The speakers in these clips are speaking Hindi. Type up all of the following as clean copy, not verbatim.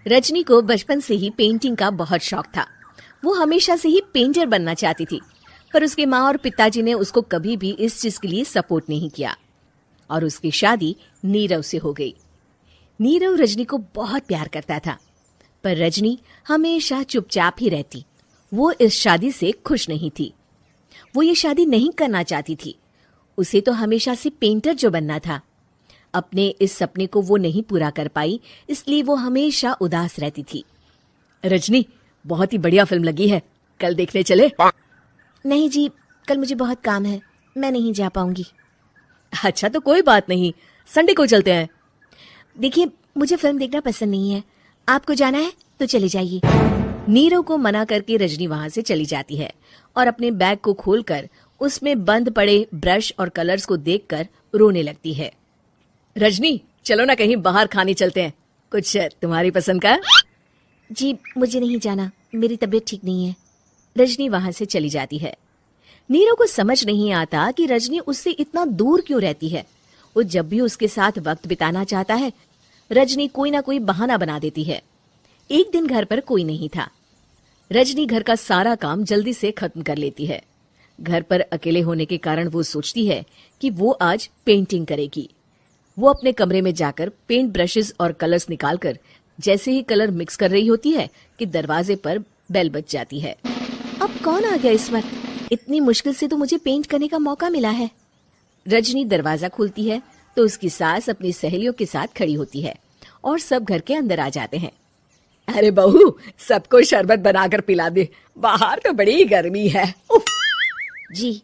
रजनी को बचपन से ही पेंटिंग का बहुत शौक था। वो हमेशा से ही पेंटर बनना चाहती थी, पर उसके माँ और पिताजी ने उसको कभी भी इस चीज के लिए सपोर्ट नहीं किया और उसकी शादी नीरव से हो गई। नीरव रजनी को बहुत प्यार करता था, पर रजनी हमेशा चुपचाप ही रहती। वो इस शादी से खुश नहीं थी। वो ये शादी नहीं करना चाहती थी। उसे तो हमेशा से पेंटर जो बनना था। अपने इस सपने को वो नहीं पूरा कर पाई, इसलिए वो हमेशा उदास रहती थी। रजनी, बहुत ही बढ़िया फिल्म लगी है, कल देखने चले? नहीं जी, कल मुझे बहुत काम है, मैं नहीं जा पाऊंगी। अच्छा तो कोई बात नहीं, संडे को चलते हैं। देखिए, मुझे फिल्म देखना पसंद नहीं है, आपको जाना है तो चले जाइए। नीरव को मना करके रजनी वहां से चली जाती है और अपने बैग को खोलकर उसमें बंद पड़े ब्रश और कलर्स को देखकर रोने लगती है। रजनी, चलो ना कहीं बाहर खाने चलते हैं, कुछ तुम्हारी पसंद का। जी, मुझे नहीं जाना, मेरी तबीयत ठीक नहीं है। रजनी वहां से चली जाती है। नीरव को समझ नहीं आता कि रजनी उससे इतना दूर क्यों रहती है। वो जब भी उसके साथ वक्त बिताना चाहता है, रजनी कोई ना कोई बहाना बना देती है। एक दिन घर पर कोई नहीं था। रजनी घर का सारा काम जल्दी से खत्म कर लेती है। घर पर अकेले होने के कारण वो सोचती है कि वो आज पेंटिंग करेगी। वो अपने कमरे में जाकर पेंट ब्रशेस और कलर्स निकालकर जैसे ही कलर मिक्स कर रही होती है कि दरवाजे पर बेल बज जाती है। अब कौन आ गया इस वक्त? इतनी मुश्किल से तो मुझे पेंट करने का मौका मिला है। रजनी दरवाजा खोलती है तो उसकी सास अपनी सहेलियों के साथ खड़ी होती है और सब घर के अंदर आ जाते हैं। अरे बहू, सबको शरबत बनाकर पिला दे, बाहर तो बड़ी गर्मी है। उफ। जी।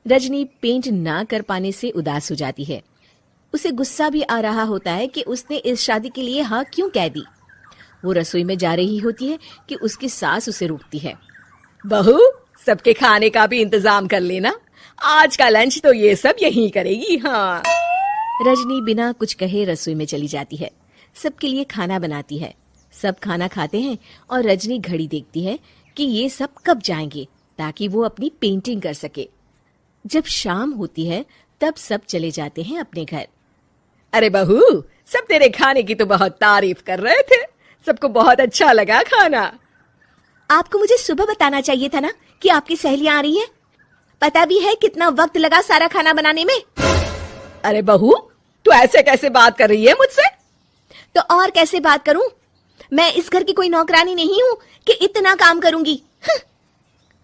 रजनी पेंट ना कर पाने से उदास हो जाती है। उसे गुस्सा भी आ रहा होता है कि उसने इस शादी के लिए हाँ क्यों कह दी। वो रसोई में जा रही होती है कि उसकी सास उसे रोकती है। बहू, सबके खाने का भी इंतजाम कर लेना, आज का लंच तो ये सब यहीं करेगी। हाँ। रजनी बिना कुछ कहे रसोई में चली जाती है। सबके लिए खाना बनाती है। सब खाना खाते हैं और रजनी घड़ी देखती है कि ये सब कब जाएंगे ताकि वो अपनी पेंटिंग कर सके। जब शाम होती है तब सब चले जाते हैं अपने घर। अरे बहू, सब तेरे खाने की तो बहुत तारीफ कर रहे थे, सबको बहुत अच्छा लगा खाना। आपको मुझे सुबह बताना चाहिए था ना कि आपकी सहेलियां आ रही हैं। पता भी है कितना वक्त लगा सारा खाना बनाने में। अरे बहू, तू ऐसे कैसे बात कर रही है मुझसे? तो और कैसे बात करूं? मैं इस घर की कोई नौकरानी नहीं हूं कि इतना काम करूंगी।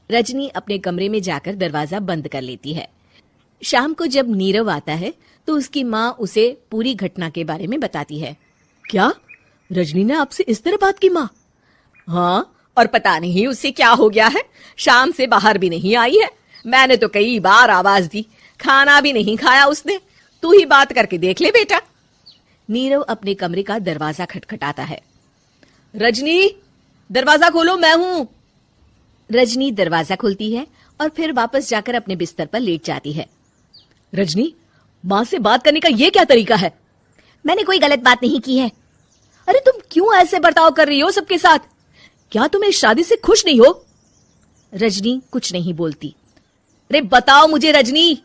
रजनी अपने कमरे में जाकर दरवाजा बंद कर लेती है। शाम को जब नीरव आता है तो उसकी माँ उसे पूरी घटना के बारे में बताती है। क्या? रजनी ने आपसे इस तरह बात की माँ? हाँ, और पता नहीं उसे क्या हो गया है, शाम से बाहर भी नहीं आई है। मैंने तो कई बार आवाज दी, खाना भी नहीं खाया उसने। तू ही बात करके देख ले बेटा। नीरव अपने कमरे का दरवाजा खटखटाता है। रजनी, दरवाजा खोलो, मैं हूं। रजनी दरवाजा खोलती है और फिर वापस जाकर अपने बिस्तर पर लेट जाती है। रजनी, माँ से बात करने का ये क्या तरीका है? मैंने कोई गलत बात नहीं की है। अरे तुम क्यों ऐसे बर्ताव कर रही हो सबके साथ? क्या तुम इस शादी से खुश नहीं हो? रजनी कुछ नहीं बोलती। अरे बताओ मुझे रजनी,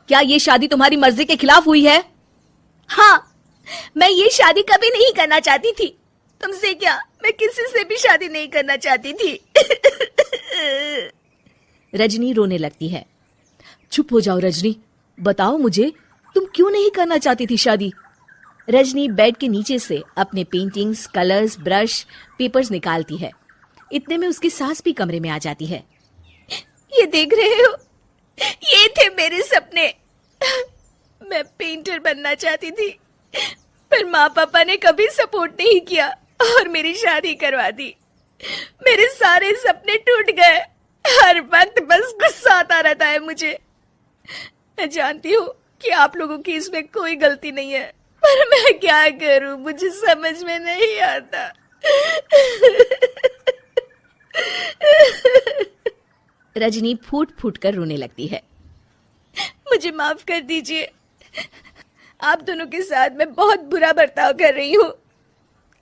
क्या ये शादी तुम्हारी मर्जी के खिलाफ हुई है? हाँ, मैं ये शादी कभी नहीं करना चाहती थी। तुमसे क्या, मैं किसी से भी शादी नहीं करना चाहती थी। रजनी रोने लगती है। चुप हो जाओ रजनी, बताओ मुझे, तुम क्यों नहीं करना चाहती थी शादी? रजनी बेड के नीचे से अपने पेंटिंग्स, कलर्स, ब्रश, पेपर्स निकालती है। इतने में उसकी सास भी कमरे में आ जाती है। ये देख रहे हो, ये थे मेरे सपने। मैं पेंटर बनना चाहती थी, पर माँ पापा ने कभी सपोर्ट नहीं किया और मेरी शादी करवा दी। मेरे सारे सपने टूट गए। हर वक्त बस गुस्सा आता रहता है मुझे। मैं जानती हूँ कि आप लोगों की इसमें कोई गलती नहीं है, पर मैं क्या करूं, मुझे समझ में नहीं आता। रजनी फूट फूट कर रोने लगती है। मुझे माफ कर दीजिए, आप दोनों के साथ मैं बहुत बुरा बर्ताव कर रही हूँ।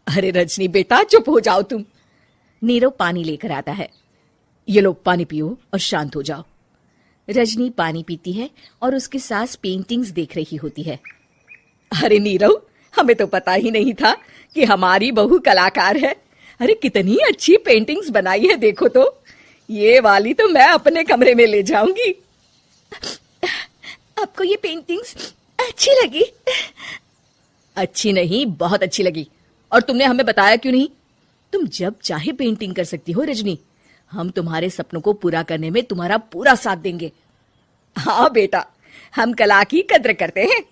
अरे रजनी बेटा, चुप हो जाओ तुम। नीरव पानी लेकर आता है। ये लो पानी पियो और शांत हो जाओ। रजनी पानी पीती है और उसकी सास पेंटिंग्स देख रही होती है। अरे नीरव, हमें तो पता ही नहीं था कि हमारी बहू कलाकार है। अरे कितनी अच्छी पेंटिंग्स बनाई है देखो तो। ये वाली तो मैं अपने कमरे में ले जाऊंगी। आपको ये पेंटिंग्स अच्छी लगी? अच्छी नहीं, बहुत अच्छी लगी। और तुमने हमें बताया क्यों नहीं? तुम जब चाहे पेंटिंग कर सकती हो रजनी। हम तुम्हारे सपनों को पूरा करने में तुम्हारा पूरा साथ देंगे। हाँ बेटा, हम कला की कद्र करते हैं।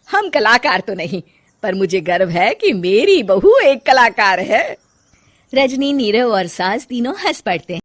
हम कलाकार तो नहीं, पर मुझे गर्व है कि मेरी बहू एक कलाकार है। रजनी, नीरव और सास तीनों हंस पड़ते हैं।